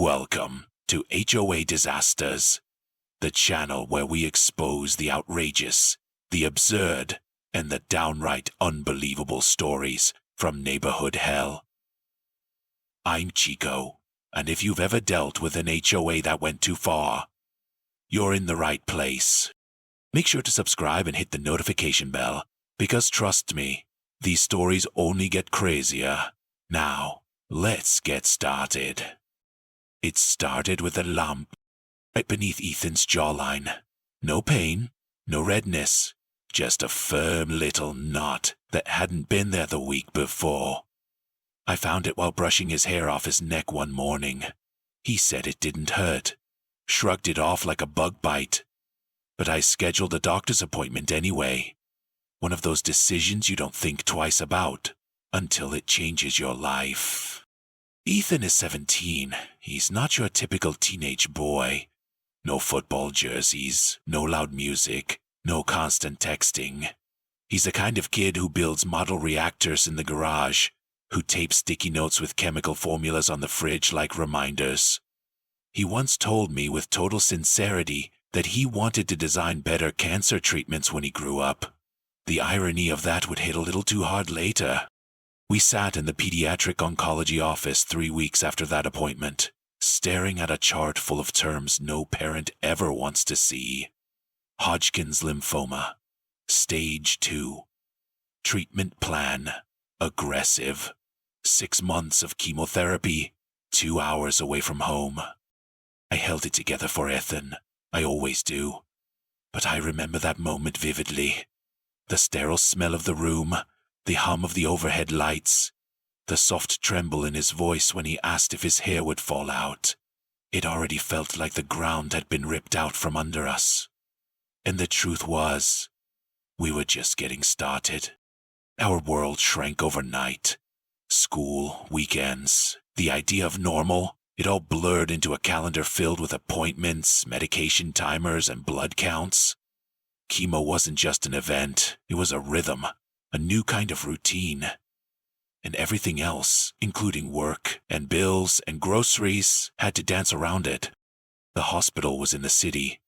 Welcome to HOA Disasters, the channel where we expose the outrageous, the absurd, and the downright unbelievable stories from neighborhood hell. I'm Chico, and if you've ever dealt with an HOA that went too far, you're in the right place. Make sure to subscribe and hit the notification bell, because trust me, these stories only get crazier. Now, let's get started. It started with a lump right beneath Ethan's jawline. No pain, no redness, just a firm little knot that hadn't been there the week before. I found it while brushing his hair off his neck one morning. He said it didn't hurt, shrugged it off like a bug bite. But I scheduled a doctor's appointment anyway. One of those decisions you don't think twice about until it changes your life. Ethan is 17. He's not your typical teenage boy. No football jerseys, no loud music, no constant texting. He's the kind of kid who builds model reactors in the garage, who tapes sticky notes with chemical formulas on the fridge like reminders. He once told me with total sincerity that he wanted to design better cancer treatments when he grew up. The irony of that would hit a little too hard later. We sat in the pediatric oncology office 3 weeks after that appointment, staring at a chart full of terms no parent ever wants to see. Hodgkin's lymphoma, stage 2. Treatment plan, aggressive. 6 months of chemotherapy, 2 hours away from home. I held it together for Ethan. I always do. But I remember that moment vividly. The sterile smell of the room, the hum of the overhead lights, the soft tremble in his voice when he asked if his hair would fall out. It already felt like the ground had been ripped out from under us. And the truth was, we were just getting started. Our world shrank overnight. School, weekends, the idea of normal, it all blurred into a calendar filled with appointments, medication timers, and blood counts. Chemo wasn't just an event, it was a rhythm. A new kind of routine. And everything else, including work and bills and groceries, had to dance around it. The hospital was in the city.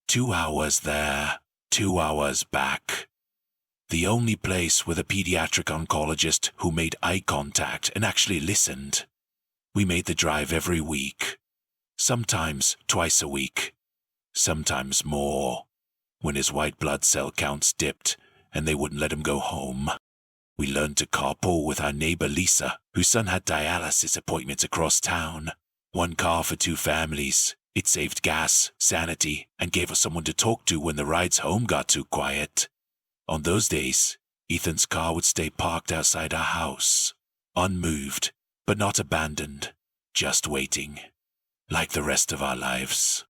2 hours there, 2 hours back. The only place with a pediatric oncologist who made eye contact and actually listened. We made the drive every week. Sometimes twice a week. Sometimes more. When his white blood cell counts dipped, and they wouldn't let him go home. We learned to carpool with our neighbor Lisa, whose son had dialysis appointments across town. 1 car for 2 families. It saved gas, sanity, and gave us someone to talk to when the rides home got too quiet. On those days, Ethan's car would stay parked outside our house, unmoved, but not abandoned, just waiting, like the rest of our lives.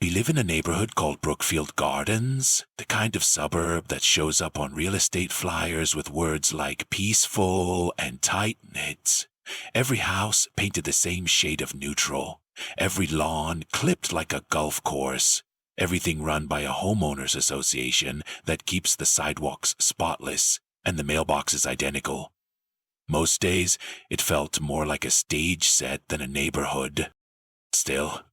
We live in a neighborhood called Brookfield Gardens, the kind of suburb that shows up on real estate flyers with words like peaceful and tight-knit. Every house painted the same shade of neutral. Every lawn clipped like a golf course. Everything run by a homeowners association that keeps the sidewalks spotless and the mailboxes identical. Most days, it felt more like a stage set than a neighborhood. Still,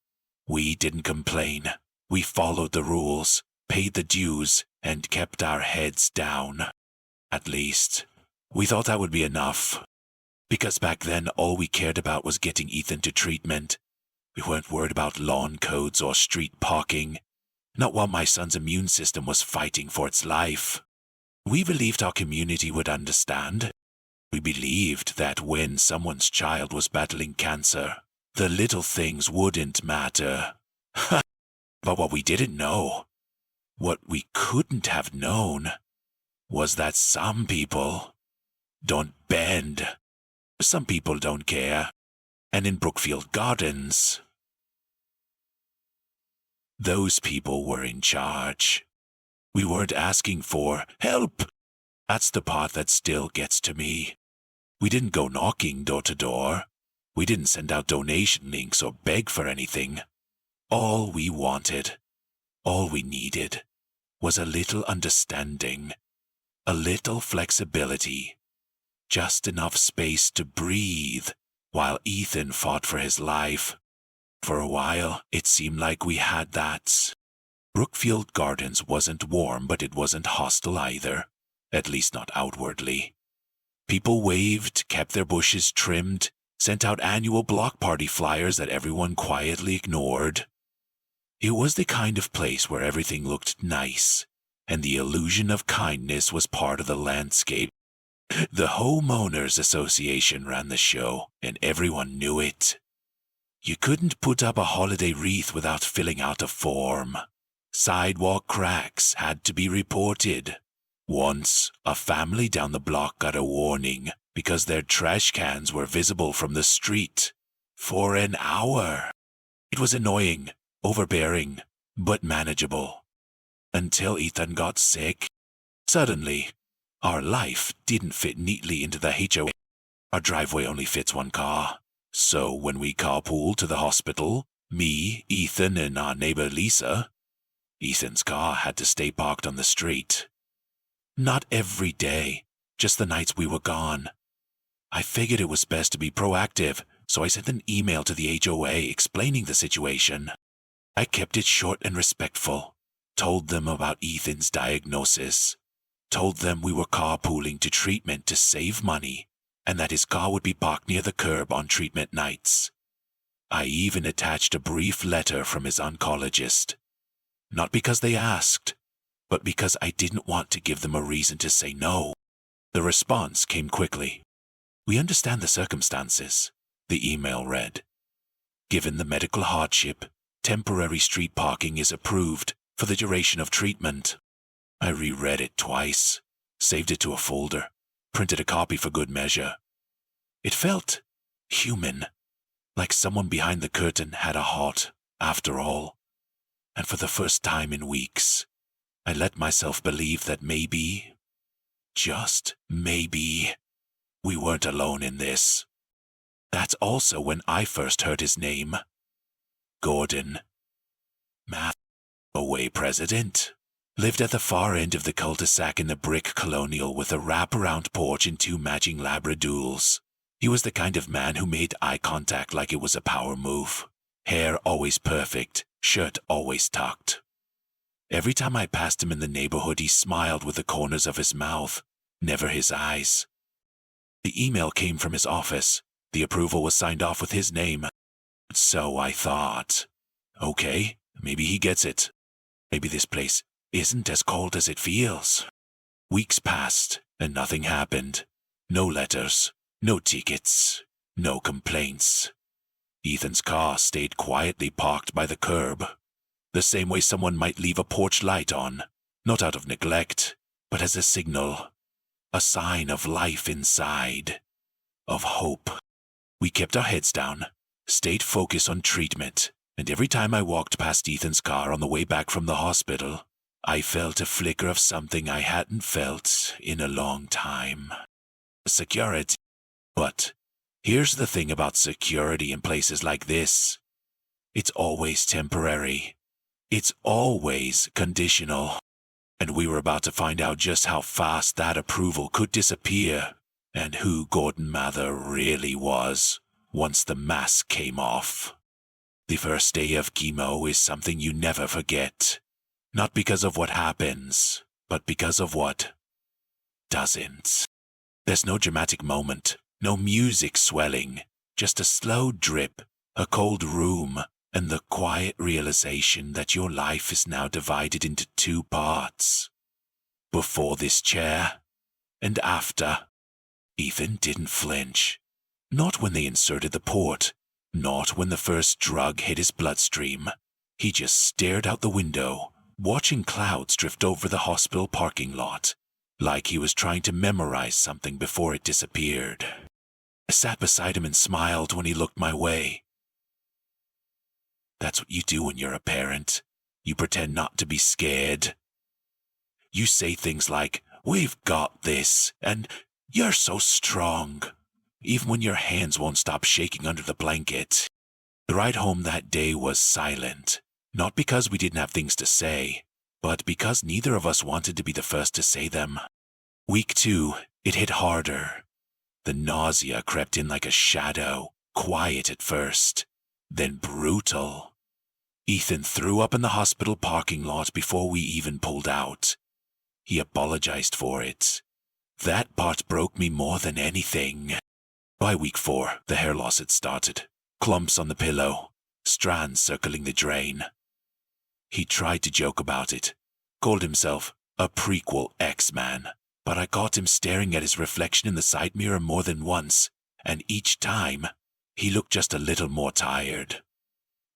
we didn't complain. We followed the rules, paid the dues, and kept our heads down. At least, we thought that would be enough. Because back then, all we cared about was getting Ethan to treatment. We weren't worried about lawn codes or street parking. Not while my son's immune system was fighting for its life. We believed our community would understand. We believed that when someone's child was battling cancer, the little things wouldn't matter. But what we didn't know, what we couldn't have known, was that some people don't bend. Some people don't care. And in Brookfield Gardens, those people were in charge. We weren't asking for help. That's the part that still gets to me. We didn't go knocking door to door. We didn't send out donation links or beg for anything. All we wanted, all we needed, was a little understanding, a little flexibility, just enough space to breathe while Ethan fought for his life. For a while, it seemed like we had that. Brookfield Gardens wasn't warm, but it wasn't hostile either, at least not outwardly. People waved, kept their bushes trimmed, sent out annual block party flyers that everyone quietly ignored. It was the kind of place where everything looked nice, and the illusion of kindness was part of the landscape. The Homeowners Association ran the show, and everyone knew it. You couldn't put up a holiday wreath without filling out a form. Sidewalk cracks had to be reported. Once, a family down the block got a warning because their trash cans were visible from the street for an hour. It was annoying, overbearing, but manageable. Until Ethan got sick. Suddenly, our life didn't fit neatly into the HOA. Our driveway only fits one car. So when we carpooled to the hospital, me, Ethan, and our neighbor Lisa, Ethan's car had to stay parked on the street. Not every day, just the nights we were gone. I figured it was best to be proactive, so I sent an email to the HOA explaining the situation. I kept it short and respectful, told them about Ethan's diagnosis, told them we were carpooling to treatment to save money, and that his car would be parked near the curb on treatment nights. I even attached a brief letter from his oncologist. Not because they asked, but because I didn't want to give them a reason to say no. The response came quickly. "We understand the circumstances," the email read. "Given the medical hardship, temporary street parking is approved for the duration of treatment." I reread it twice, saved it to a folder, printed a copy for good measure. It felt human, like someone behind the curtain had a heart, after all. And for the first time in weeks, I let myself believe that maybe, just maybe, we weren't alone in this. That's also when I first heard his name. Gordon. Math, HOA president. Lived at the far end of the cul-de-sac in the brick colonial with a wraparound porch and 2 matching labradoodles. He was the kind of man who made eye contact like it was a power move. Hair always perfect, shirt always tucked. Every time I passed him in the neighborhood, he smiled with the corners of his mouth, never his eyes. The email came from his office. The approval was signed off with his name. So I thought, okay, maybe he gets it. Maybe this place isn't as cold as it feels. Weeks passed, and nothing happened. No letters, no tickets, no complaints. Ethan's car stayed quietly parked by the curb, the same way someone might leave a porch light on, not out of neglect, but as a signal, a sign of life inside, of hope. We kept our heads down, stayed focused on treatment, and every time I walked past Ethan's car on the way back from the hospital, I felt a flicker of something I hadn't felt in a long time. Security. But here's the thing about security in places like this. It's always temporary. It's always conditional. And we were about to find out just how fast that approval could disappear, and who Gordon Mather really was once the mask came off. The first day of chemo is something you never forget. Not because of what happens, but because of what doesn't. There's no dramatic moment, no music swelling, just a slow drip, a cold room, and the quiet realization that your life is now divided into 2 parts. Before this chair, and after. Ethan didn't flinch. Not when they inserted the port, not when the first drug hit his bloodstream. He just stared out the window, watching clouds drift over the hospital parking lot, like he was trying to memorize something before it disappeared. I sat beside him and smiled when he looked my way. That's what you do when you're a parent. You pretend not to be scared. You say things like, "We've got this," and "You're so strong," even when your hands won't stop shaking under the blanket. The ride home that day was silent. Not because we didn't have things to say, but because neither of us wanted to be the first to say them. Week 2, it hit harder. The nausea crept in like a shadow, quiet at first, then brutal. Ethan threw up in the hospital parking lot before we even pulled out. He apologized for it. That part broke me more than anything. By week 4, the hair loss had started. Clumps on the pillow, strands circling the drain. He tried to joke about it, called himself a prequel X-Man, but I caught him staring at his reflection in the side mirror more than once, and each time, he looked just a little more tired,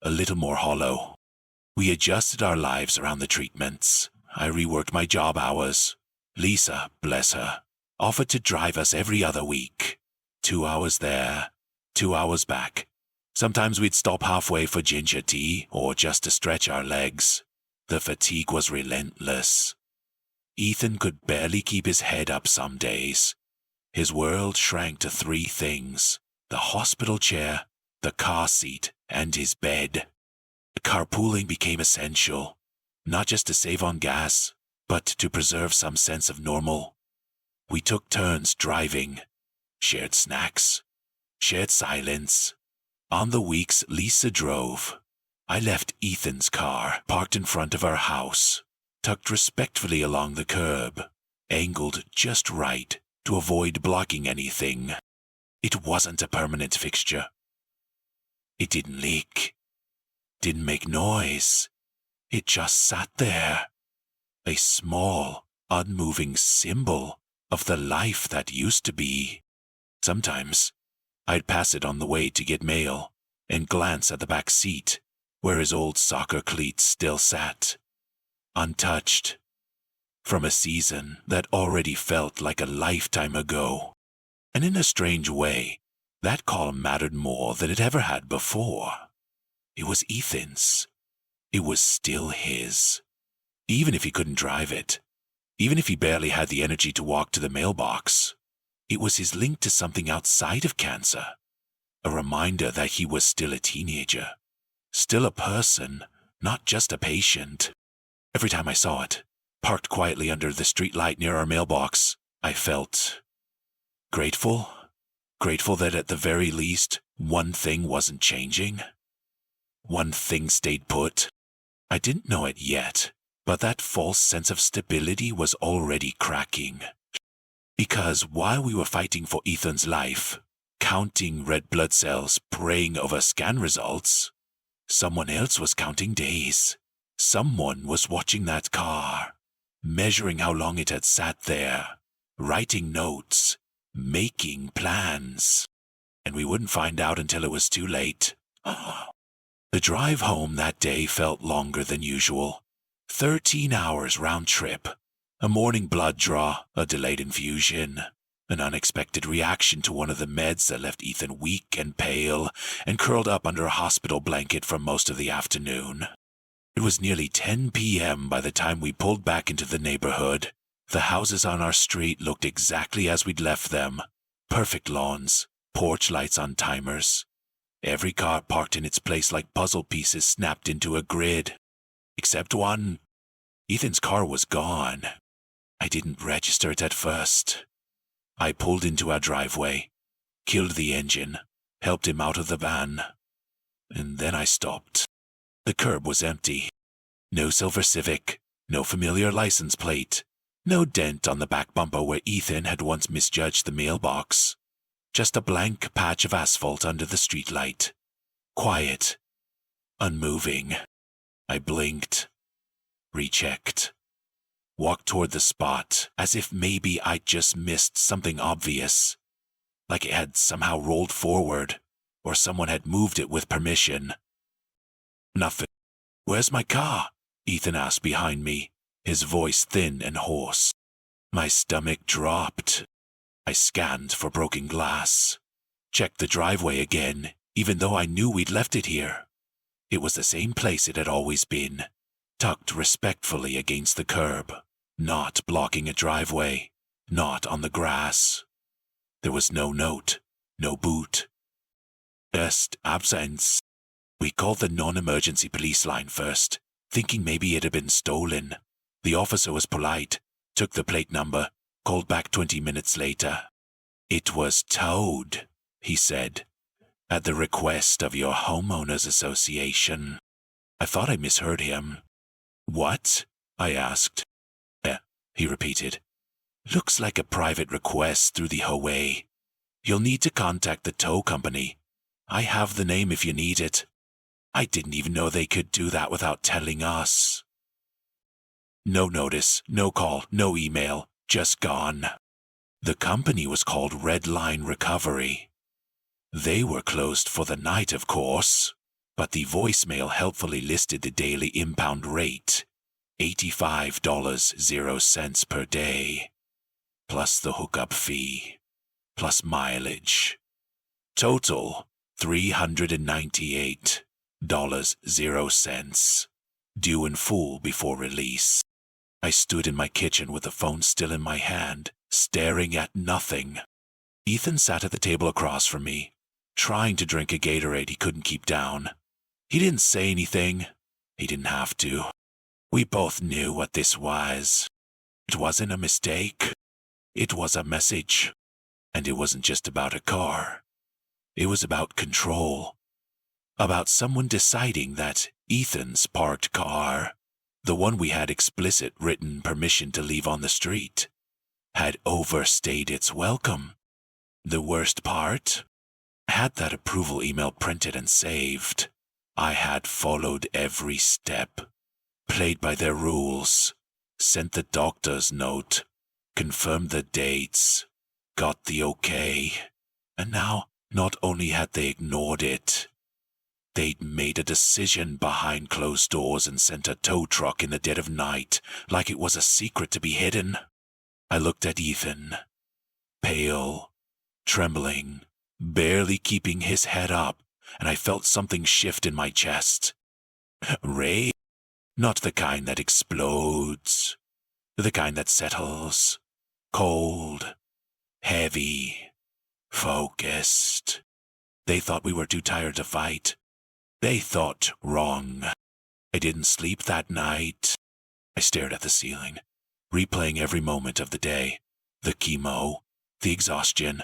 a little more hollow. We adjusted our lives around the treatments. I reworked my job hours. Lisa, bless her, offered to drive us every other week. 2 hours there, 2 hours back. Sometimes we'd stop halfway for ginger tea or just to stretch our legs. The fatigue was relentless. Ethan could barely keep his head up some days. His world shrank to 3 things: the hospital chair, the car seat, and his bed. Carpooling became essential, not just to save on gas, but to preserve some sense of normal. We took turns driving, shared snacks, shared silence. On the weeks Lisa drove, I left Ethan's car parked in front of our house, tucked respectfully along the curb, angled just right to avoid blocking anything. It wasn't a permanent fixture. It didn't leak, didn't make noise. It just sat there, a small, unmoving symbol of the life that used to be. Sometimes, I'd pass it on the way to get mail and glance at the back seat where his old soccer cleats still sat, untouched, from a season that already felt like a lifetime ago. And in a strange way, that call mattered more than it ever had before. It was Ethan's. It was still his. Even if he couldn't drive it, even if he barely had the energy to walk to the mailbox, it was his link to something outside of cancer. A reminder that he was still a teenager, still a person, not just a patient. Every time I saw it, parked quietly under the streetlight near our mailbox, I felt grateful. Grateful that at the very least, one thing wasn't changing. One thing stayed put. I didn't know it yet, but that false sense of stability was already cracking. Because while we were fighting for Ethan's life, counting red blood cells, praying over scan results, someone else was counting days. Someone was watching that car, measuring how long it had sat there, writing notes, making plans. And we wouldn't find out until it was too late. The drive home that day felt longer than usual. 13 hours round trip. A morning blood draw, a delayed infusion, an unexpected reaction to one of the meds that left Ethan weak and pale and curled up under a hospital blanket for most of the afternoon. It was nearly 10 p.m. by the time we pulled back into the neighborhood. The houses on our street looked exactly as we'd left them. Perfect lawns, porch lights on timers. Every car parked in its place like puzzle pieces snapped into a grid. Except one. Ethan's car was gone. I didn't register it at first. I pulled into our driveway, killed the engine, helped him out of the van, and then I stopped. The curb was empty. No silver Civic, no familiar license plate, no dent on the back bumper where Ethan had once misjudged the mailbox. Just a blank patch of asphalt under the streetlight. Quiet. Unmoving. I blinked. Rechecked. Walked toward the spot as if maybe I'd just missed something obvious. Like it had somehow rolled forward, or someone had moved it with permission. Nothing. "Where's my car?" Ethan asked behind me, his voice thin and hoarse. My stomach dropped. I scanned for broken glass. Checked the driveway again, even though I knew we'd left it here. It was the same place it had always been, tucked respectfully against the curb, not blocking a driveway, not on the grass. There was no note, no boot. Just absence. We called the non-emergency police line first, thinking maybe it had been stolen. The officer was polite, took the plate number, called back 20 minutes later. "It was towed," he said. At the request of your homeowners association. I thought I misheard him. What? I asked. He repeated. Looks like a private request through the HOA. You'll need to contact the tow company. I have the name if you need it. I didn't even know they could do that without telling us. No notice, no call, no email, just gone. The company was called Red Line Recovery. They were closed for the night, of course, but the voicemail helpfully listed the daily impound rate, $85.00 per day, plus the hookup fee, plus mileage. Total, $398.00, due in full before release. I stood in my kitchen with the phone still in my hand, staring at nothing. Ethan sat at the table across from me, trying to drink a Gatorade he couldn't keep down. He didn't say anything. He didn't have to. We both knew what this was. It wasn't a mistake. It was a message. And it wasn't just about a car. It was about control. About someone deciding that Ethan's parked car, the one we had explicit written permission to leave on the street, had overstayed its welcome. The worst part? I had that approval email printed and saved. I had followed every step, played by their rules, sent the doctor's note, confirmed the dates, got the okay, and now not only had they ignored it, they'd made a decision behind closed doors and sent a tow truck in the dead of night like it was a secret to be hidden. I looked at Ethan, pale, trembling, barely keeping his head up, and I felt something shift in my chest. Rage, not the kind that explodes, the kind that settles, cold, heavy, focused. They thought we were too tired to fight. They thought wrong. I didn't sleep that night. I stared at the ceiling, replaying every moment of the day. The chemo, the exhaustion,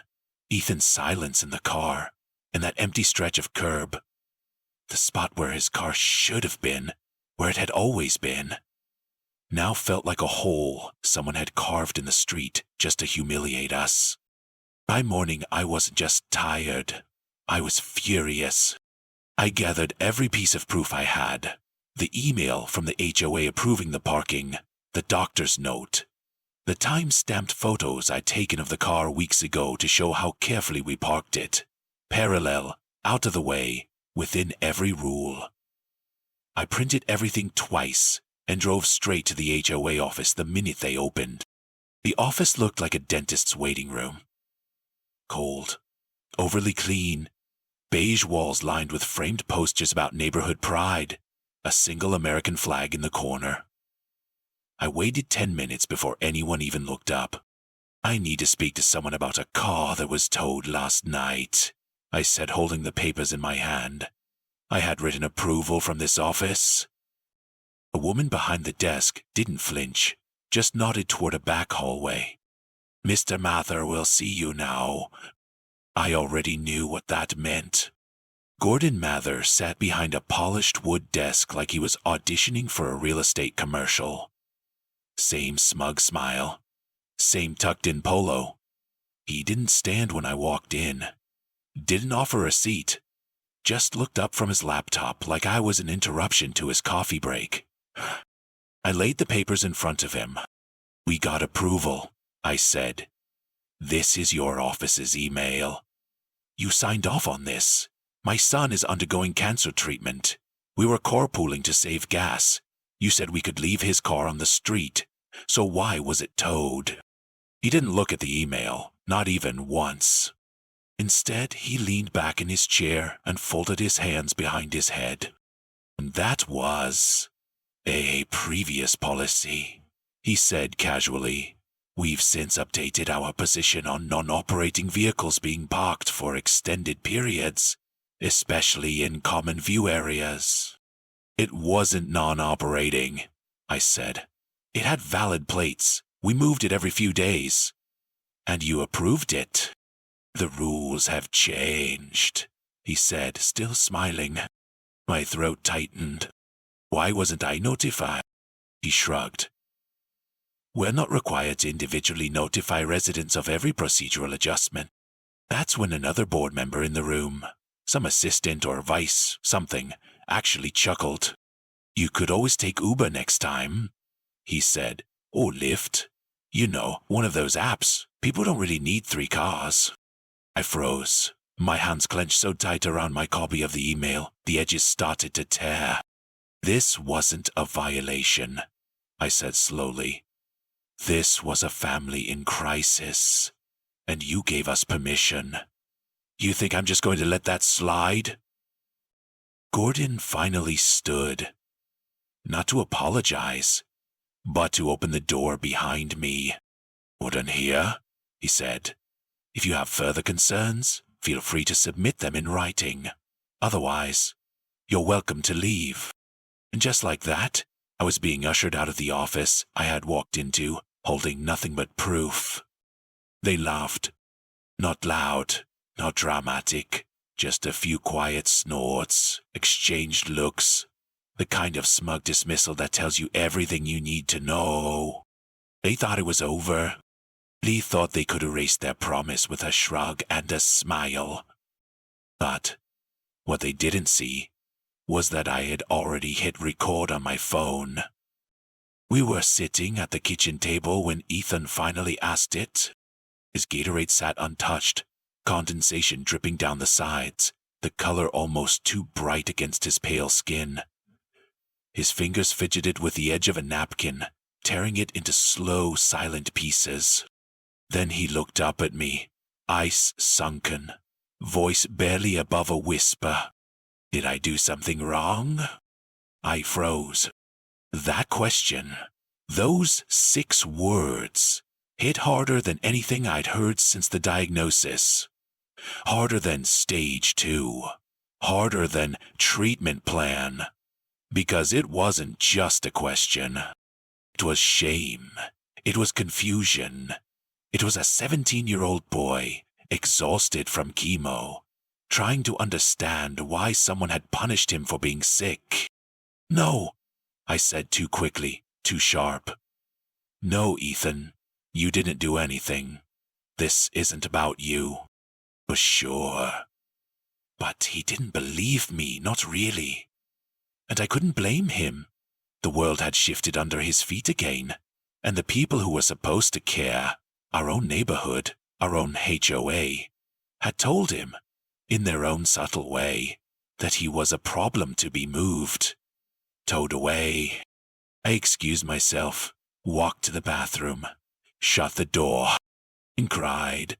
Ethan's silence in the car, and that empty stretch of curb. The spot where his car should have been, where it had always been, now felt like a hole someone had carved in the street just to humiliate us. By morning, I wasn't just tired. I was furious. I gathered every piece of proof I had. The email from the HOA approving the parking, the doctor's note, the time-stamped photos I'd taken of the car weeks ago to show how carefully we parked it, parallel, out of the way, within every rule. I printed everything twice and drove straight to the HOA office the minute they opened. The office looked like a dentist's waiting room. Cold, overly clean, beige walls lined with framed posters about neighborhood pride, a single American flag in the corner. I waited 10 minutes before anyone even looked up. I need to speak to someone about a car that was towed last night, I said, holding the papers in my hand. I had written approval from this office. A woman behind the desk didn't flinch, just nodded toward a back hallway. Mr. Mather will see you now. I already knew what that meant. Gordon Mather sat behind a polished wood desk like he was auditioning for a real estate commercial. Same smug smile, same tucked-in polo. He didn't stand when I walked in, didn't offer a seat, just looked up from his laptop like I was an interruption to his coffee break. I laid the papers in front of him. We got approval, I said. This is your office's email. You signed off on this. My son is undergoing cancer treatment. We were carpooling to save gas. You said we could leave his car on the street. So why was it towed? He didn't look at the email, not even once. Instead, he leaned back in his chair and folded his hands behind his head. And that was a previous policy, he said casually. We've since updated our position on non-operating vehicles being parked for extended periods, especially in common view areas. It wasn't non-operating, I said. It had valid plates. We moved it every few days. And you approved it. The rules have changed. he said, still smiling. My throat tightened. Why wasn't I notified? He shrugged. We're not required to individually notify residents of every procedural adjustment. That's when another board member in the room, some assistant or vice something, actually chuckled. You could always take Uber next time, he said, or Lyft. You know, one of those apps. People don't really need 3 cars. I froze. My hands clenched so tight around my copy of the email, the edges started to tear. This wasn't a violation, I said slowly. This was a family in crisis, and you gave us permission. You think I'm just going to let that slide? Gordon finally stood. Not to apologize, but to open the door behind me. Gordon here, he said. If you have further concerns, feel free to submit them in writing. Otherwise, you're welcome to leave. And just like that, I was being ushered out of the office I had walked into, holding nothing but proof. They laughed. Not loud, not dramatic, just a few quiet snorts, exchanged looks, the kind of smug dismissal that tells you everything you need to know. They thought it was over. Lee thought they could erase their promise with a shrug and a smile. But what they didn't see was that I had already hit record on my phone. We were sitting at the kitchen table when Ethan finally asked it. His Gatorade sat untouched, condensation dripping down the sides, the color almost too bright against his pale skin. His fingers fidgeted with the edge of a napkin, tearing it into slow, silent pieces. Then he looked up at me, eyes sunken, voice barely above a whisper. Did I do something wrong? I froze. That question, those 6 words, hit harder than anything I'd heard since the diagnosis. Harder than stage 2. Harder than treatment plan. Because it wasn't just a question. It was shame. It was confusion. It was a 17-year-old boy, exhausted from chemo, trying to understand why someone had punished him for being sick. No, I said too quickly, too sharp. No, Ethan, you didn't do anything. This isn't about you. For sure. But he didn't believe me, not really. And I couldn't blame him. The world had shifted under his feet again, and the people who were supposed to care, our own neighborhood, our own HOA, had told him, in their own subtle way, that he was a problem to be moved, towed away. I excused myself, walked to the bathroom, shut the door, and cried.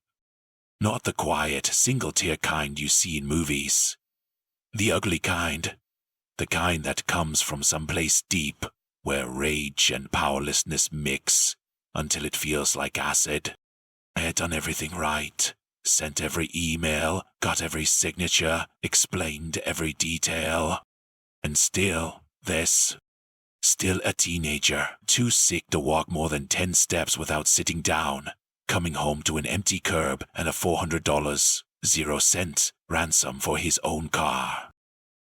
Not the quiet, single-tear kind you see in movies. The ugly kind. The kind that comes from someplace deep, where rage and powerlessness mix, until it feels like acid. I had done everything right. Sent every email, got every signature, explained every detail. And still, this. Still a teenager, too sick to walk more than 10 steps without sitting down, coming home to an empty curb and a $400, 0 cent, ransom for his own car.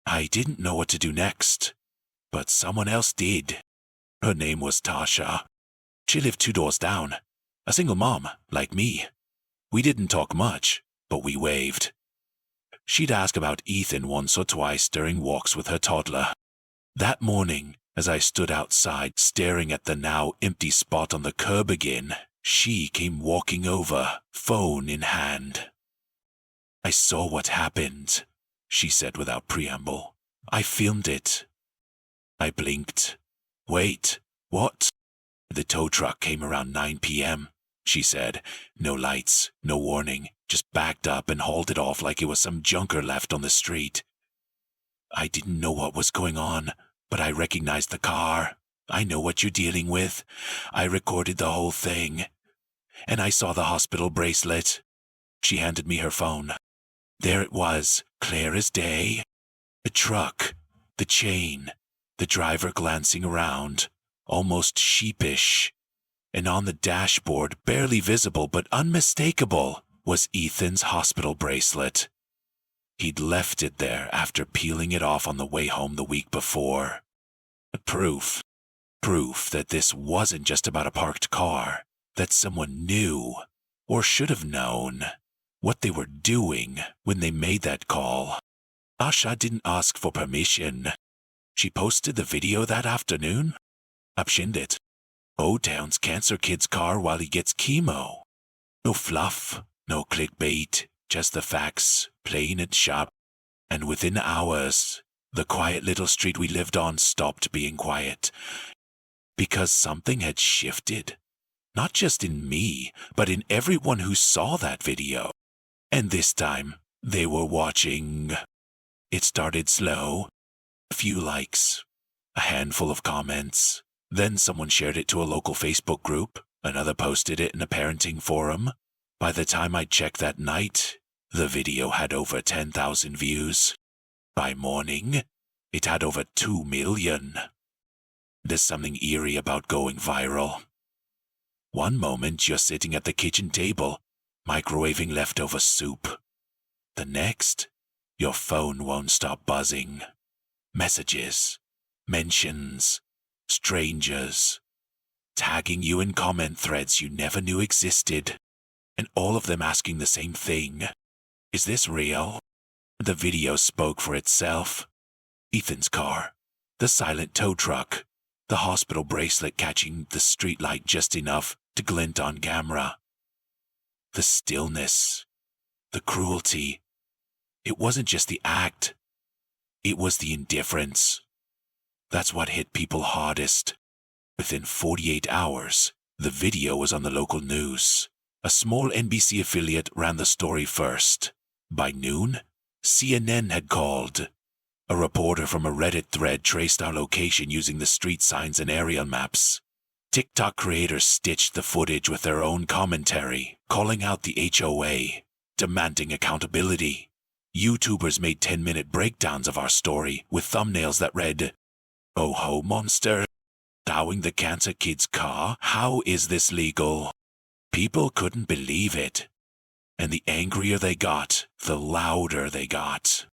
I didn't know what to do next, but someone else did. Her name was Tasha. She lived 2 doors down, a single mom, like me. We didn't talk much, but we waved. She'd ask about Ethan once or twice during walks with her toddler. That morning, as I stood outside staring at the now empty spot on the curb again, she came walking over, phone in hand. I saw what happened, she said without preamble. I filmed it. I blinked. Wait, what? The tow truck came around 9 p.m., she said. No lights, no warning, just backed up and hauled it off like it was some junker left on the street. I didn't know what was going on, but I recognized the car. I know what you're dealing with. I recorded the whole thing. And I saw the hospital bracelet. She handed me her phone. There it was, clear as day. The truck, the chain, the driver glancing around, almost sheepish. And on the dashboard, barely visible but unmistakable, was Ethan's hospital bracelet. He'd left it there after peeling it off on the way home the week before. Proof that this wasn't just about a parked car, that someone knew, or should have known, what they were doing when they made that call. Asha didn't ask for permission. She posted the video that afternoon. Upshinned it. O-Town's cancer kid's car while he gets chemo. No fluff, no clickbait, just the facts, plain and sharp. And within hours, the quiet little street we lived on stopped being quiet. Because something had shifted. Not just in me, but in everyone who saw that video. And this time, they were watching. It started slow. A few likes. A handful of comments. Then someone shared it to a local Facebook group. Another posted it in a parenting forum. By the time I checked that night, the video had over 10,000 views. By morning, it had over 2 million. There's something eerie about going viral. One moment you're sitting at the kitchen table, microwaving leftover soup. The next, your phone won't stop buzzing. Messages, mentions, strangers, tagging you in comment threads you never knew existed, and all of them asking the same thing. Is this real? The video spoke for itself. Ethan's car, the silent tow truck, the hospital bracelet catching the streetlight just enough to glint on camera. The stillness, the cruelty. It wasn't just the act. It was the indifference. That's what hit people hardest. Within 48 hours, the video was on the local news. A small NBC affiliate ran the story first. By noon, CNN had called. A reporter from a Reddit thread traced our location using the street signs and aerial maps. TikTok creators stitched the footage with their own commentary, calling out the HOA, demanding accountability. YouTubers made 10-minute breakdowns of our story with thumbnails that read, "Oh ho monster, towing the cancer kid's car? How is this legal?" People couldn't believe it. And the angrier they got, the louder they got.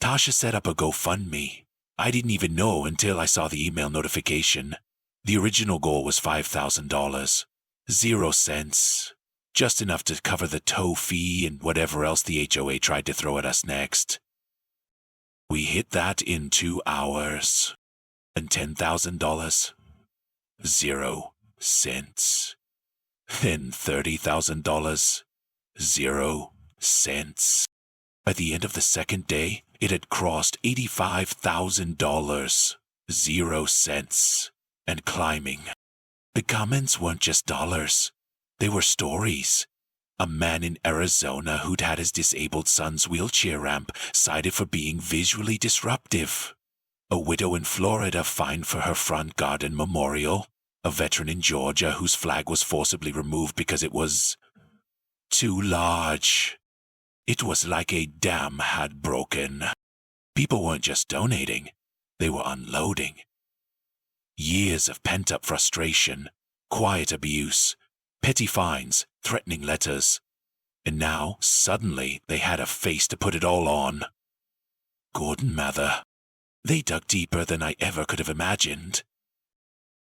Tasha set up a GoFundMe. I didn't even know until I saw the email notification. The original goal was $5,000. 0 cents. Just enough to cover the tow fee and whatever else the HOA tried to throw at us next. We hit that in 2 hours. And $10,000? 0 cents. Then $30,000? 0 cents. By the end of the second day, it had crossed $85,000. 0 cents. And climbing. The comments weren't just dollars. They were stories. A man in Arizona who'd had his disabled son's wheelchair ramp cited for being visually disruptive. A widow in Florida fined for her front garden memorial. A veteran in Georgia whose flag was forcibly removed because it was too large. It was like a dam had broken. People weren't just donating, they were unloading. Years of pent-up frustration, quiet abuse, petty fines, threatening letters. And now, suddenly, they had a face to put it all on. Gordon Mather. They dug deeper than I ever could have imagined.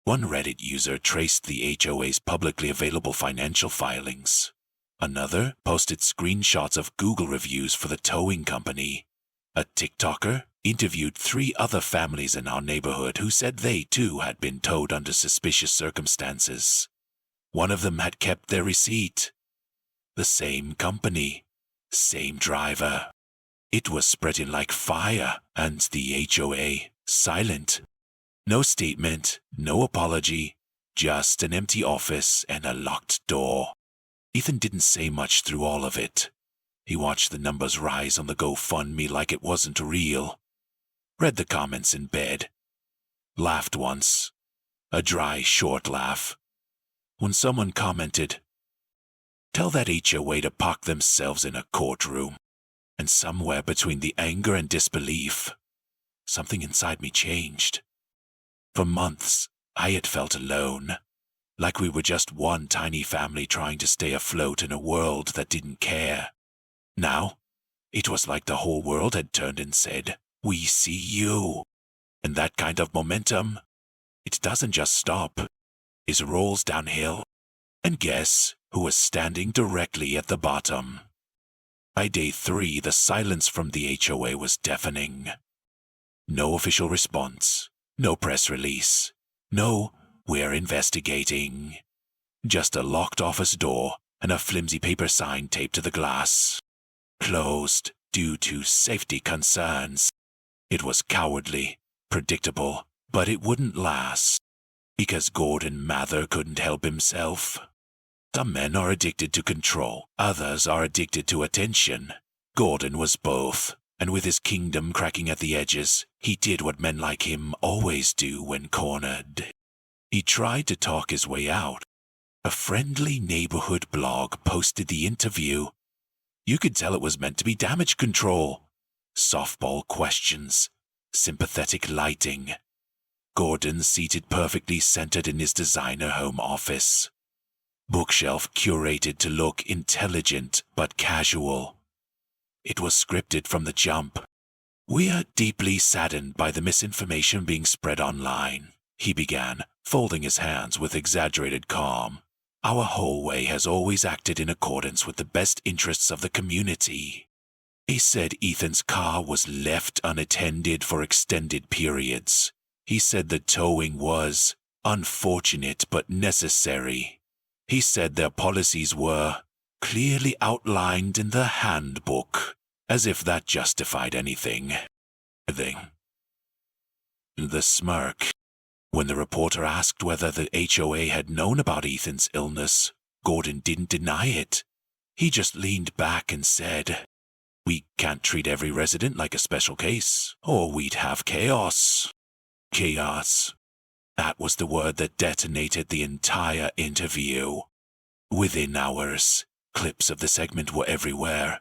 One Reddit user traced the HOA's publicly available financial filings. Another posted screenshots of Google reviews for the towing company. A TikToker interviewed 3 other families in our neighborhood who said they too had been towed under suspicious circumstances. One of them had kept their receipt. The same company, same driver. It was spreading like fire, and the HOA silent. No statement, no apology, just an empty office and a locked door. Ethan didn't say much through all of it. He watched the numbers rise on the GoFundMe like it wasn't real. Read the comments in bed. Laughed once. A dry, short laugh. When someone commented, "Tell that HOA to park themselves in a courtroom." And somewhere between the anger and disbelief, something inside me changed. For months, I had felt alone. Like we were just one tiny family trying to stay afloat in a world that didn't care. Now, It was like the whole world had turned and said, "We see you." And that kind of momentum, it doesn't just stop. It rolls downhill. And guess who was standing directly at the bottom? By day 3, the silence from the HOA was deafening. No official response. No press release. No, "We're investigating." Just a locked office door and a flimsy paper sign taped to the glass. Closed due to safety concerns. It was cowardly, predictable, but it wouldn't last. Because Gordon Mather couldn't help himself. Some men are addicted to control, others are addicted to attention. Gordon was both, and with his kingdom cracking at the edges, he did what men like him always do when cornered. He tried to talk his way out. A friendly neighborhood blog posted the interview. You could tell it was meant to be damage control. Softball questions, sympathetic lighting. Gordon seated perfectly centered in his designer home office. Bookshelf curated to look intelligent but casual. It was scripted from the jump. "We are deeply saddened by the misinformation being spread online," he began, folding his hands with exaggerated calm. "Our hallway has always acted in accordance with the best interests of the community." He said Ethan's car was left unattended for extended periods. He said the towing was unfortunate but necessary. He said their policies were clearly outlined in the handbook, as if that justified anything. The smirk. When the reporter asked whether the HOA had known about Ethan's illness, Gordon didn't deny it. He just leaned back and said, "We can't treat every resident like a special case, or we'd have chaos." Chaos. That was the word that detonated the entire interview. Within hours, clips of the segment were everywhere.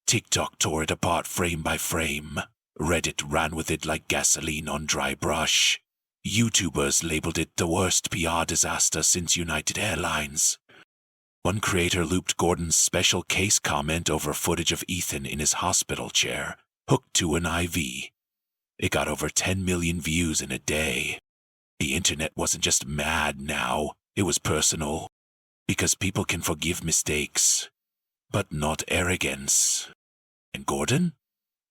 TikTok tore it apart frame by frame. Reddit ran with it like gasoline on dry brush. YouTubers labeled it the worst PR disaster since United Airlines. One creator looped Gordon's special case comment over footage of Ethan in his hospital chair, hooked to an IV. It got over 10 million views in a day. The internet wasn't just mad now, it was personal. Because people can forgive mistakes, but not arrogance. And Gordon?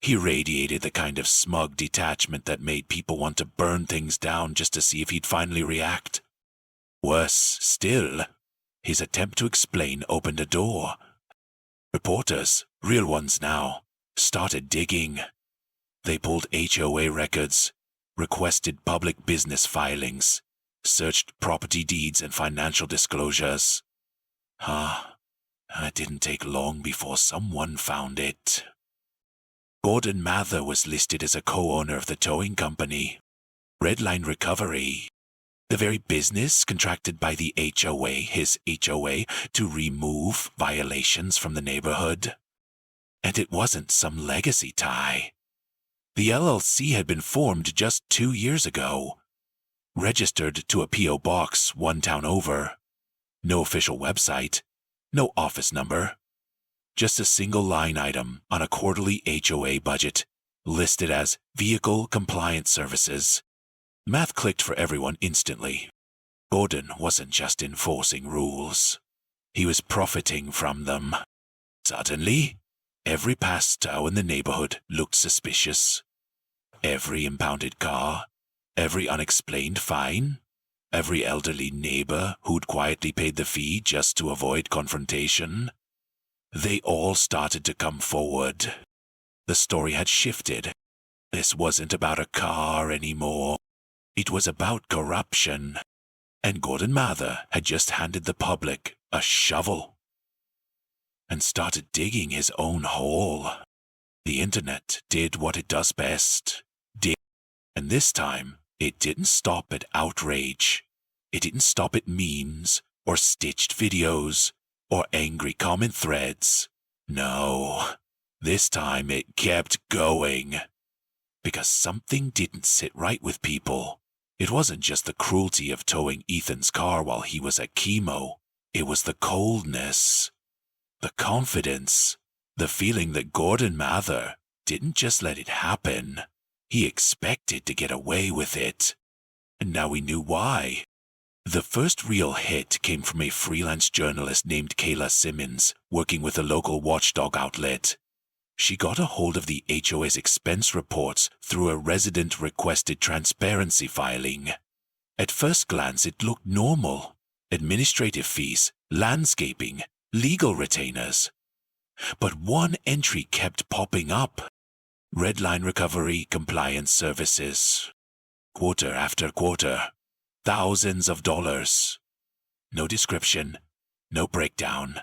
He radiated the kind of smug detachment that made people want to burn things down just to see if he'd finally react. Worse still, his attempt to explain opened a door. Reporters, real ones now, started digging. They pulled HOA records, requested public business filings, searched property deeds and financial disclosures. It didn't take long before someone found it. Gordon Mather was listed as a co-owner of the towing company, Redline Recovery, the very business contracted by the HOA, his HOA, to remove violations from the neighborhood. And it wasn't some legacy tie. The LLC had been formed just 2 years ago, registered to a P.O. box 1 town over. No official website, no office number. Just a single line item on a quarterly HOA budget, listed as Vehicle Compliance Services. Math clicked for everyone instantly. Gordon wasn't just enforcing rules. He was profiting from them. Suddenly, every past tow in the neighborhood looked suspicious. Every impounded car, every unexplained fine, every elderly neighbor who'd quietly paid the fee just to avoid confrontation. They all started to come forward. The story had shifted. This wasn't about a car anymore. It was about corruption. And Gordon Mather had just handed the public a shovel and started digging his own hole. The internet did what it does best. And this time, it didn't stop at outrage. It didn't stop at memes or stitched videos or angry comment threads. No, this time it kept going. Because something didn't sit right with people. It wasn't just the cruelty of towing Ethan's car while he was at chemo. It was the coldness, the confidence, The feeling that Gordon Mather didn't just let it happen. He expected to get away with it. And now he knew why. The first real hit came from a freelance journalist named Kayla Simmons, working with a local watchdog outlet. She got a hold of the HOA's expense reports through a resident-requested transparency filing. At first glance, it looked normal. Administrative fees, landscaping, legal retainers. But one entry kept popping up. Redline recovery compliance services. Quarter after quarter. Thousands of dollars. No description, no breakdown.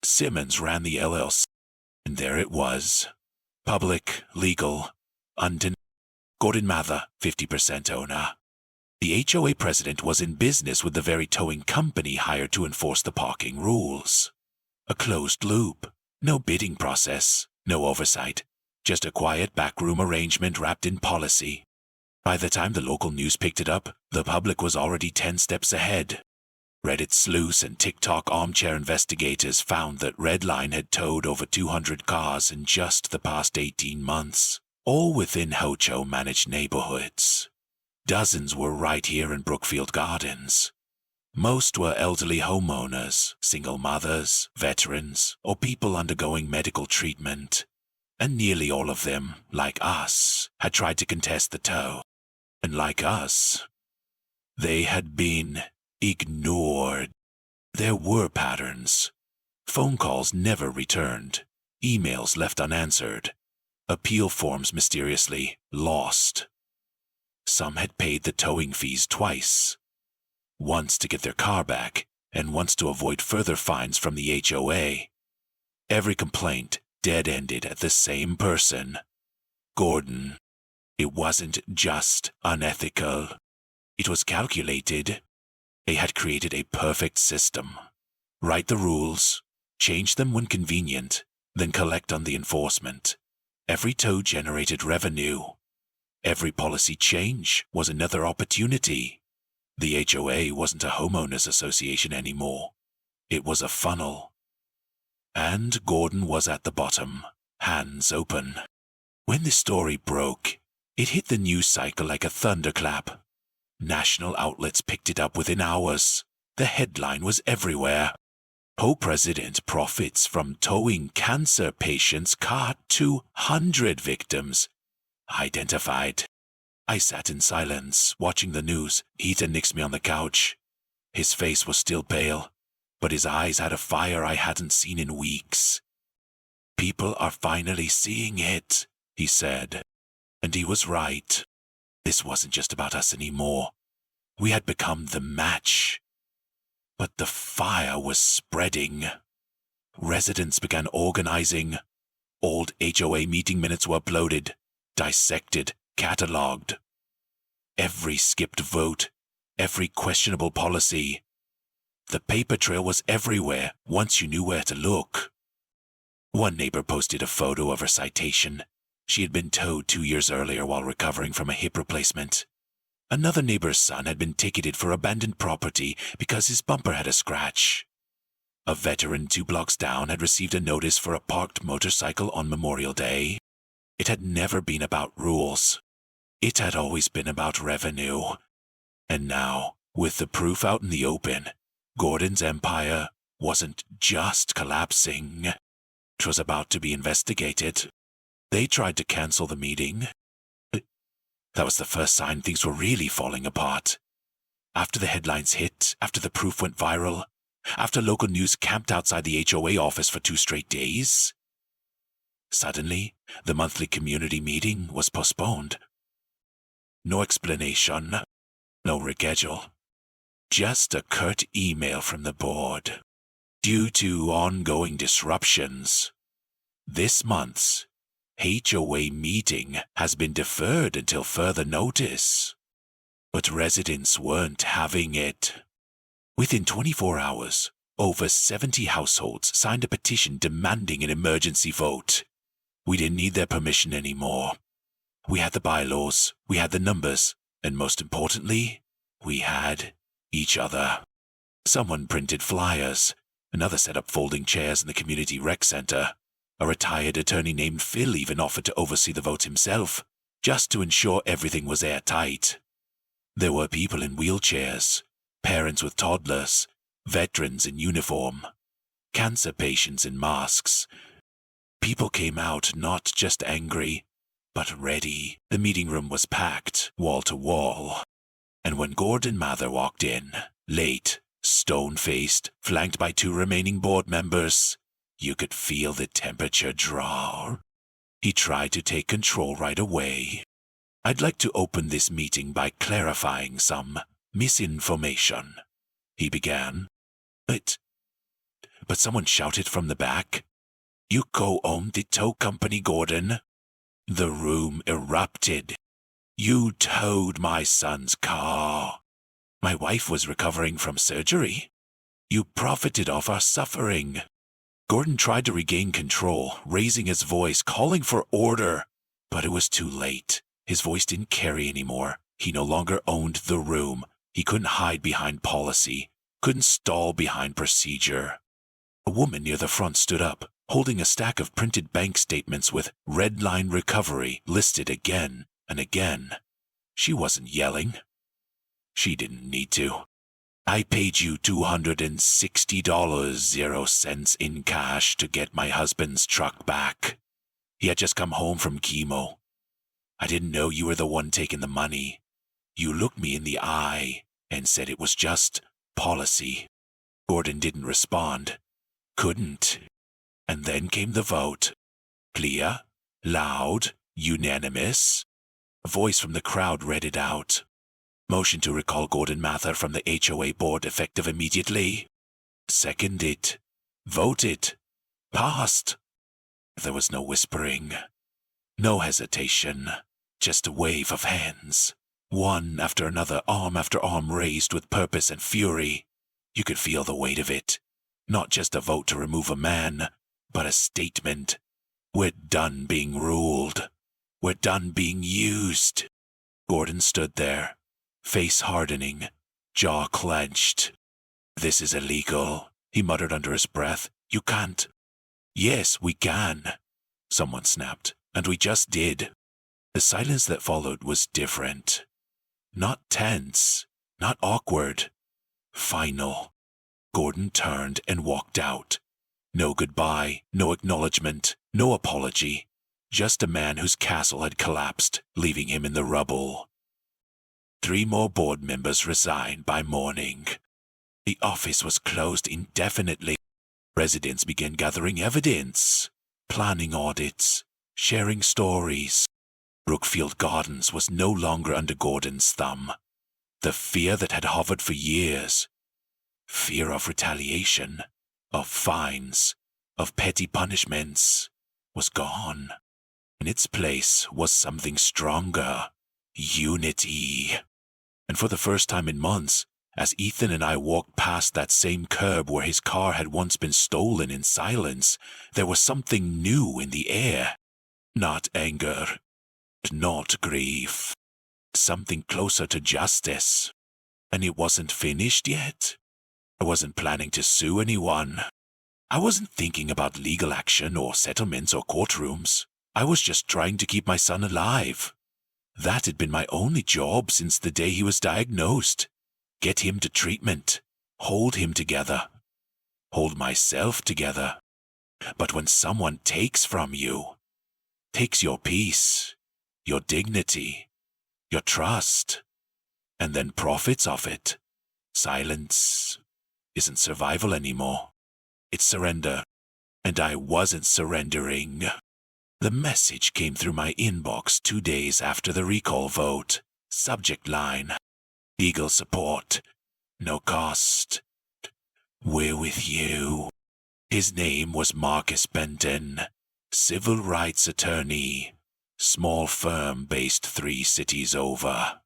Simmons ran the LLC, and there it was. Public, legal, unintentional. Gordon Mather, 50% owner. The HOA president was in business with the very towing company hired to enforce the parking rules. A closed loop, no bidding process, no oversight, just a quiet backroom arrangement wrapped in policy. By the time the local news picked it up, the public was already 10 steps ahead. Reddit sleuths and TikTok armchair investigators found that Redline had towed over 200 cars in just the past 18 months, all within HOA-managed neighborhoods. Dozens were right here in Brookfield Gardens. Most were elderly homeowners, single mothers, veterans, or people undergoing medical treatment. And nearly all of them, like us, had tried to contest the tow. And like us, they had been ignored. There were patterns. Phone calls never returned, emails left unanswered, appeal forms mysteriously lost. Some had paid the towing fees twice, once to get their car back and once to avoid further fines from the HOA. Every complaint dead-ended at the same person, Gordon. It wasn't just unethical. It was calculated. They had created a perfect system. Write the rules, change them when convenient, then collect on the enforcement. Every tow generated revenue. Every policy change was another opportunity. The HOA wasn't a homeowners association anymore. It was a funnel. And Gordon was at the bottom, hands open. When the story broke, it hit the news cycle like a thunderclap. National outlets picked it up within hours. The headline was everywhere. HOA president profits from towing cancer patients' car, 200 victims identified. I sat in silence, watching the news. Ethan nixed me on the couch. His face was still pale, but his eyes had a fire I hadn't seen in weeks. People are finally seeing it, he said. And he was right. This wasn't just about us anymore. We had become the match. But the fire was spreading. Residents began organizing. Old HOA meeting minutes were uploaded, dissected, catalogued. Every skipped vote, every questionable policy. The paper trail was everywhere once you knew where to look. One neighbor posted a photo of her citation. She had been towed 2 years earlier while recovering from a hip replacement. Another neighbor's son had been ticketed for abandoned property because his bumper had a scratch. A veteran 2 blocks down had received a notice for a parked motorcycle on Memorial Day. It had never been about rules. It had always been about revenue. And now, with the proof out in the open, Gordon's empire wasn't just collapsing. It was about to be investigated. They tried to cancel the meeting. That was the first sign things were really falling apart. After the headlines hit, after the proof went viral, after local news camped outside the HOA office for 2 straight days, suddenly, the monthly community meeting was postponed. No explanation, no reschedule. Just a curt email from the board. Due to ongoing disruptions, this month's HOA meeting has been deferred until further notice. But residents weren't having it. Within 24 hours, over 70 households signed a petition demanding an emergency vote. We didn't need their permission anymore. We had the bylaws, we had the numbers, and most importantly, we had each other. Someone printed flyers, another set up folding chairs in the community rec center. A retired attorney named Phil even offered to oversee the vote himself, just to ensure everything was airtight. There were people in wheelchairs, parents with toddlers, veterans in uniform, cancer patients in masks. People came out not just angry, but ready. The meeting room was packed, wall to wall. And when Gordon Mather walked in, late, stone-faced, flanked by 2 remaining board members, you could feel the temperature draw. He tried to take control right away. I'd like to open this meeting by clarifying some misinformation, he began. But someone shouted from the back. You co-owned the tow company, Gordon. The room erupted. You towed my son's car. My wife was recovering from surgery. You profited off our suffering. Gordon tried to regain control, raising his voice, calling for order. But it was too late. His voice didn't carry anymore. He no longer owned the room. He couldn't hide behind policy, couldn't stall behind procedure. A woman near the front stood up, holding a stack of printed bank statements with Red Line Recovery listed again and again. She wasn't yelling. She didn't need to. I paid you $260.00 in cash to get my husband's truck back. He had just come home from chemo. I didn't know you were the one taking the money. You looked me in the eye and said it was just policy. Gordon didn't respond. Couldn't. And then came the vote. Clear, loud, unanimous. A voice from the crowd read it out. Motion to recall Gordon Mather from the HOA board effective immediately. Seconded. Voted. Passed. There was no whispering. No hesitation. Just a wave of hands. One after another, arm after arm raised with purpose and fury. You could feel the weight of it. Not just a vote to remove a man, but a statement. We're done being ruled. We're done being used. Gordon stood there, face hardening, jaw clenched. This is illegal, he muttered under his breath. You can't. Yes, we can, someone snapped, and we just did. The silence that followed was different. Not tense, not awkward. Final. Gordon turned and walked out. No goodbye, no acknowledgement, no apology. Just a man whose castle had collapsed, leaving him in the rubble. 3 more board members resigned by morning. The office was closed indefinitely. Residents began gathering evidence, planning audits, sharing stories. Brookfield Gardens was no longer under Gordon's thumb. The fear that had hovered for years, fear of retaliation, of fines, of petty punishments, was gone. In its place was something stronger, unity. And for the first time in months, as Ethan and I walked past that same curb where his car had once been stolen in silence, there was something new in the air. Not anger, not grief. Something closer to justice. And it wasn't finished yet. I wasn't planning to sue anyone. I wasn't thinking about legal action or settlements or courtrooms. I was just trying to keep my son alive. That had been my only job since the day he was diagnosed. Get him to treatment. Hold him together. Hold myself together. But when someone takes from you, takes your peace, your dignity, your trust, and then profits off it, silence isn't survival anymore. It's surrender. And I wasn't surrendering. The message came through my inbox 2 days after the recall vote. Subject line: legal support. No cost. We're with you. His name was Marcus Benton, civil rights attorney, small firm based 3 cities over.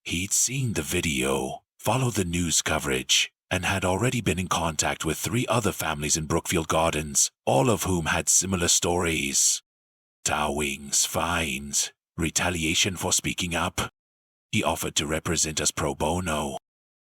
He'd seen the video, followed the news coverage, and had already been in contact with 3 other families in Brookfield Gardens, all of whom had similar stories. Towings, fines, retaliation for speaking up. He offered to represent us pro bono.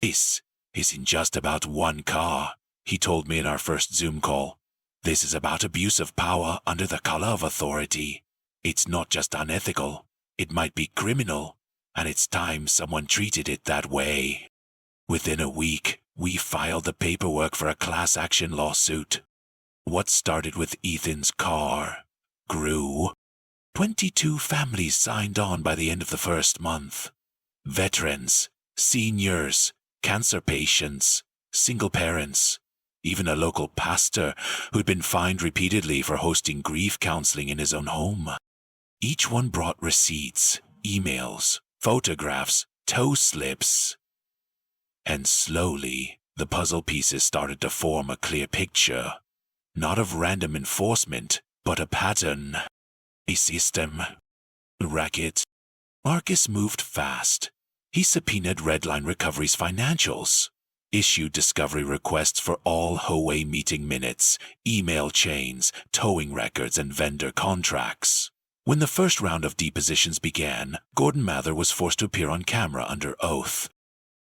This isn't just about one car, he told me in our first Zoom call. This is about abuse of power under the color of authority. It's not just unethical, it might be criminal, and it's time someone treated it that way. Within a week, we filed the paperwork for a class action lawsuit. What started with Ethan's car grew. 22 families signed on by the end of the first month. Veterans, seniors, cancer patients, single parents, even a local pastor who'd been fined repeatedly for hosting grief counseling in his own home. Each one brought receipts, emails, photographs, toe slips. And slowly, the puzzle pieces started to form a clear picture. Not of random enforcement, but a pattern. A system. Racket. Marcus moved fast. He subpoenaed Redline Recovery's financials, issued discovery requests for all HOA meeting minutes, email chains, towing records, and vendor contracts. When the first round of depositions began, Gordon Mather was forced to appear on camera under oath.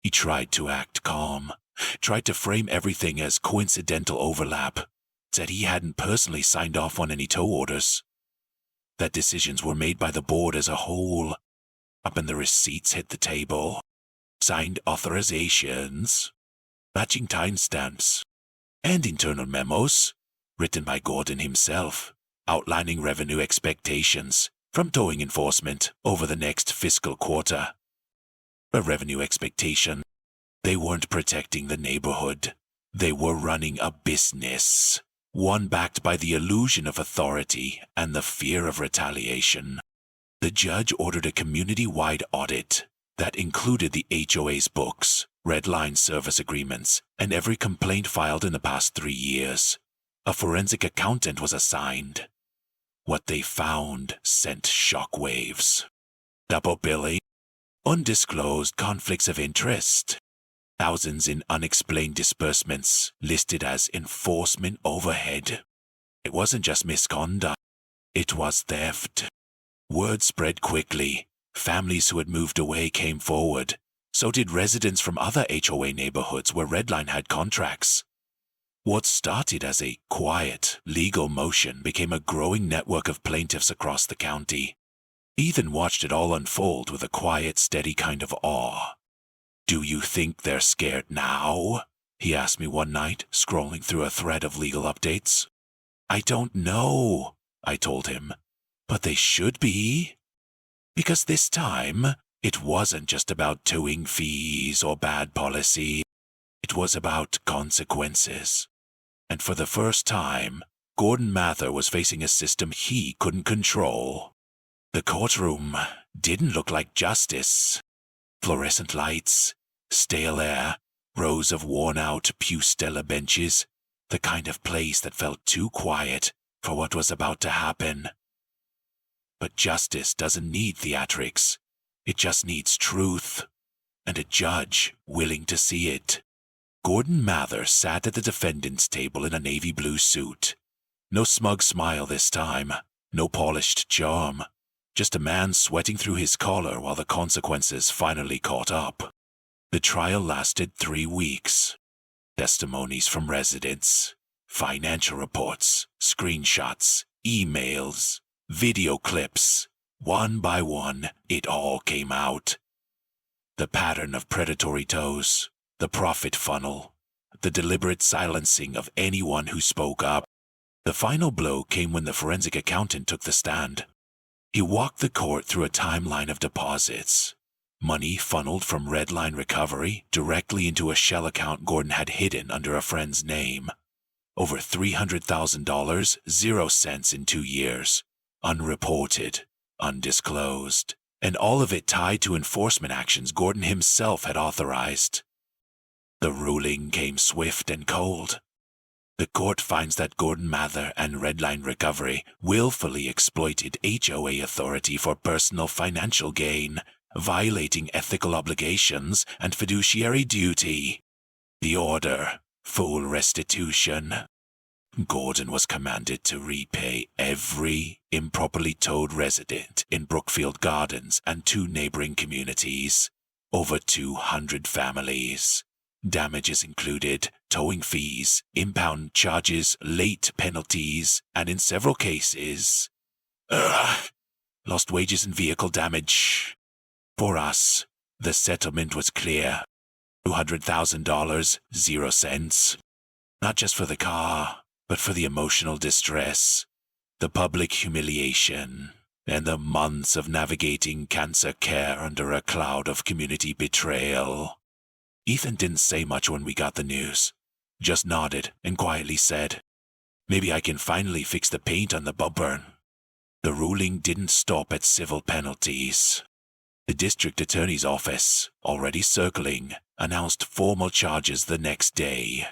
He tried to act calm, tried to frame everything as coincidental overlap, said he hadn't personally signed off on any tow orders, that decisions were made by the board as a whole. Up and the receipts hit the table. Signed authorizations, matching timestamps, and internal memos, written by Gordon himself, outlining revenue expectations from towing enforcement over the next fiscal quarter. A revenue expectation. They weren't protecting the neighborhood. They were running a business, one backed by the illusion of authority and the fear of retaliation. The judge ordered a community-wide audit that included the HOA's books, Redline service agreements, and every complaint filed in the past 3 years. A forensic accountant was assigned. What they found sent shockwaves. Double billing, undisclosed conflicts of interest, thousands in unexplained disbursements listed as enforcement overhead. It wasn't just misconduct, it was theft. Word spread quickly. Families who had moved away came forward. So did residents from other HOA neighborhoods where Redline had contracts. What started as a quiet, legal motion became a growing network of plaintiffs across the county. Ethan watched it all unfold with a quiet, steady kind of awe. "Do you think they're scared now?" he asked me one night, scrolling through a thread of legal updates. "I don't know," I told him, "but they should be. Because this time, it wasn't just about towing fees or bad policy. It was about consequences. And for the first time, Gordon Mather was facing a system he couldn't control. The courtroom didn't look like justice. Fluorescent lights, stale air, rows of worn-out Pew-Stella benches, the kind of place that felt too quiet for what was about to happen. But justice doesn't need theatrics. It just needs truth, and a judge willing to see it. Gordon Mather sat at the defendant's table in a navy blue suit. No smug smile this time, no polished charm. Just a man sweating through his collar while the consequences finally caught up. The trial lasted 3 weeks. Testimonies from residents, financial reports, screenshots, emails, video clips. One by one, it all came out. The pattern of predatory tows, the profit funnel, the deliberate silencing of anyone who spoke up. The final blow came when the forensic accountant took the stand. He walked the court through a timeline of deposits. Money funneled from Redline Recovery directly into a shell account Gordon had hidden under a friend's name. Over $300,000, 0 cents in 2 years. Unreported, undisclosed, and all of it tied to enforcement actions Gordon himself had authorized. The ruling came swift and cold. The court finds that Gordon Mather and Redline Recovery willfully exploited HOA authority for personal financial gain, violating ethical obligations and fiduciary duty. The order, full restitution. Gordon was commanded to repay every improperly towed resident in Brookfield Gardens and 2 neighboring communities, over 200 families. Damages included towing fees, impound charges, late penalties, and in several cases, lost wages and vehicle damage. For us, the settlement was clear. $200,000, 0 cents. Not just for the car, but for the emotional distress, the public humiliation, and the months of navigating cancer care under a cloud of community betrayal. Ethan didn't say much when we got the news, just nodded and quietly said, "Maybe I can finally fix the paint on the bumper." The ruling didn't stop at civil penalties. The district attorney's office, already circling, announced formal charges the next day.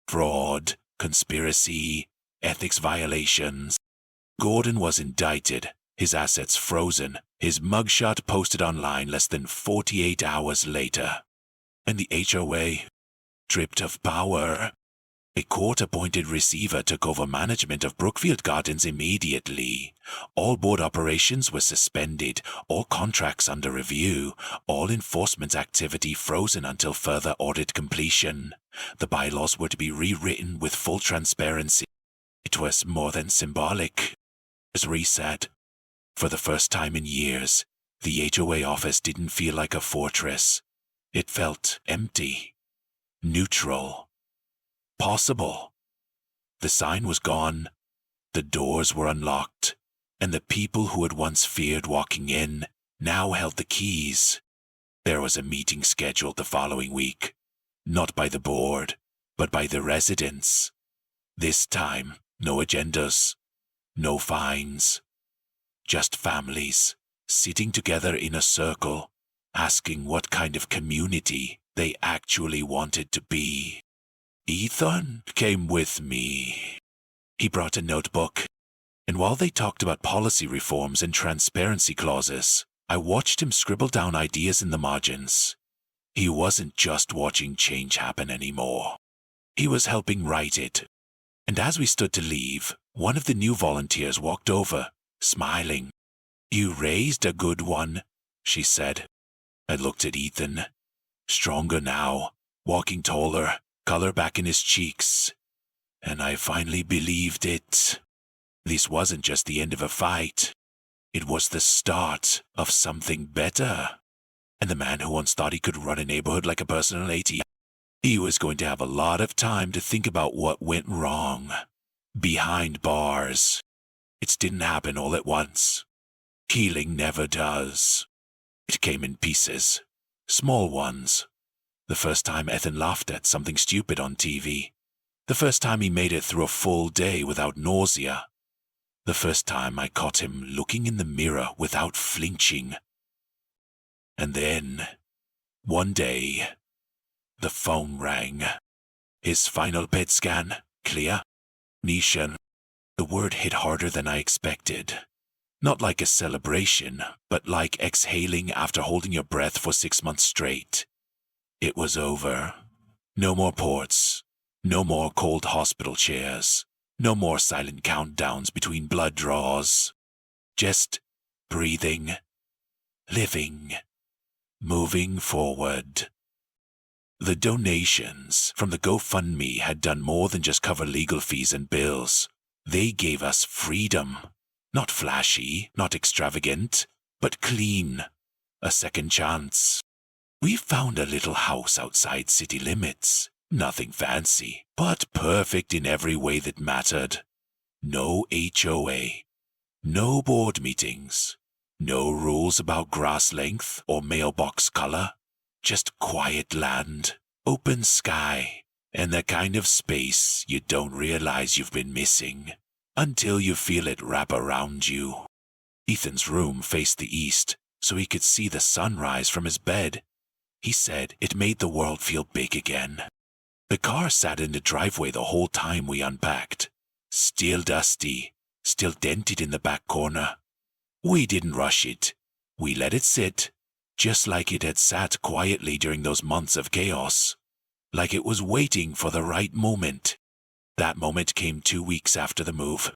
Fraud, conspiracy, ethics violations. Gordon was indicted, his assets frozen, his mugshot posted online less than 48 hours later. And the HOA, stripped of power. A court-appointed receiver took over management of Brookfield Gardens immediately. All board operations were suspended, all contracts under review, all enforcement activity frozen until further audit completion. The bylaws were to be rewritten with full transparency. It was more than symbolic. As Ree said, for the first time in years, the HOA office didn't feel like a fortress. It felt empty, neutral, possible. The sign was gone, the doors were unlocked, and the people who had once feared walking in now held the keys. There was a meeting scheduled the following week, not by the board, but by the residents. This time, no agendas, no fines, just families sitting together in a circle, asking what kind of community they actually wanted to be. Ethan came with me. He brought a notebook, and while they talked about policy reforms and transparency clauses, I watched him scribble down ideas in the margins. He wasn't just watching change happen anymore. He was helping write it. And as we stood to leave, one of the new volunteers walked over, smiling. "You raised a good one," she said. I looked at Ethan, stronger now, walking taller, color back in his cheeks, and I finally believed it. This wasn't just the end of a fight. It was the start of something better. And the man who once thought he could run a neighborhood like a personal ATM, he was going to have a lot of time to think about what went wrong. Behind bars. It didn't happen all at once. Healing never does. It came in pieces, small ones. The first time Ethan laughed at something stupid on TV. The first time he made it through a full day without nausea. The first time I caught him looking in the mirror without flinching. And then, one day, the phone rang. His final PET scan, clear. Nishan. The word hit harder than I expected. Not like a celebration, but like exhaling after holding your breath for 6 months straight. It was over. No more ports. No more cold hospital chairs. No more silent countdowns between blood draws. Just breathing, living, moving forward. The donations from the GoFundMe had done more than just cover legal fees and bills. They gave us freedom. Not flashy, not extravagant, but clean. A second chance. We found a little house outside city limits. Nothing fancy, but perfect in every way that mattered. No HOA. No board meetings. No rules about grass length or mailbox color. Just quiet land, open sky, and the kind of space you don't realize you've been missing until you feel it wrap around you. Ethan's room faced the east, so he could see the sunrise from his bed. He said it made the world feel big again. The car sat in the driveway the whole time we unpacked. Still dusty, still dented in the back corner. We didn't rush it. We let it sit, just like it had sat quietly during those months of chaos. Like it was waiting for the right moment. That moment came 2 weeks after the move.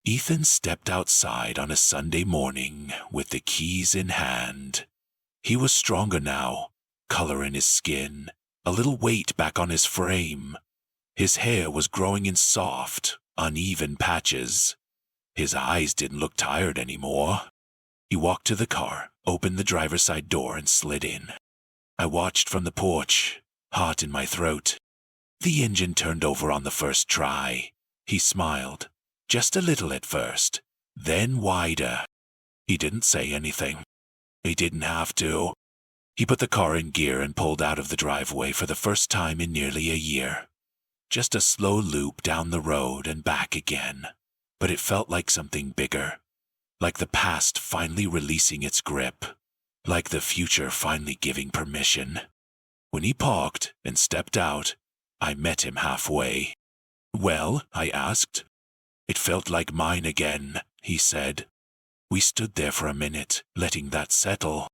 Ethan stepped outside on a Sunday morning with the keys in hand. He was stronger now, color in his skin, a little weight back on his frame. His hair was growing in soft, uneven patches. His eyes didn't look tired anymore. He walked to the car, opened the driver's side door, and slid in. I watched from the porch, heart in my throat. The engine turned over on the first try. He smiled, just a little at first, then wider. He didn't say anything. He didn't have to. He put the car in gear and pulled out of the driveway for the first time in nearly a year. Just a slow loop down the road and back again. But it felt like something bigger. Like the past finally releasing its grip. Like the future finally giving permission. When he parked and stepped out, I met him halfway. "Well?" I asked. "It felt like mine again," he said. We stood there for a minute, letting that settle.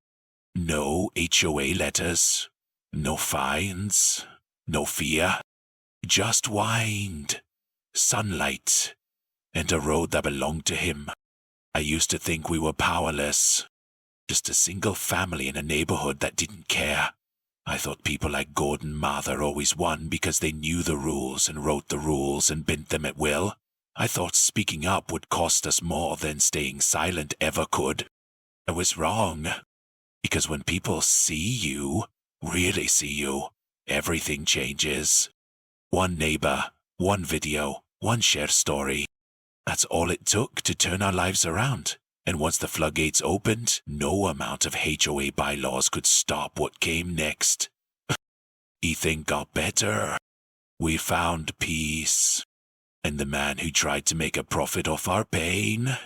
No HOA letters, no fines, no fear. Just wind, sunlight, and a road that belonged to him. I used to think we were powerless. Just a single family in a neighborhood that didn't care. I thought people like Gordon Mather always won because they knew the rules and wrote the rules and bent them at will. I thought speaking up would cost us more than staying silent ever could. I was wrong. Because when people see you, really see you, everything changes. One neighbor, one video, one shared story. That's all it took to turn our lives around. And once the floodgates opened, no amount of HOA bylaws could stop what came next. Everything got better. We found peace. And the man who tried to make a profit off our pain,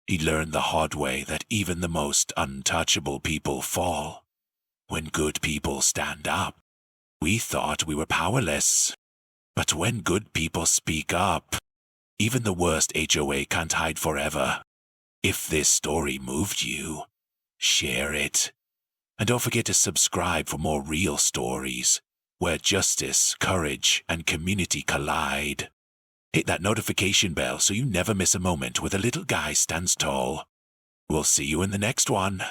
he learned the hard way that even the most untouchable people fall. When good people stand up, we thought we were powerless. But when good people speak up, even the worst HOA can't hide forever. If this story moved you, share it. And don't forget to subscribe for more real stories, where justice, courage, and community collide. Hit that notification bell so you never miss a moment where the little guy stands tall. We'll see you in the next one.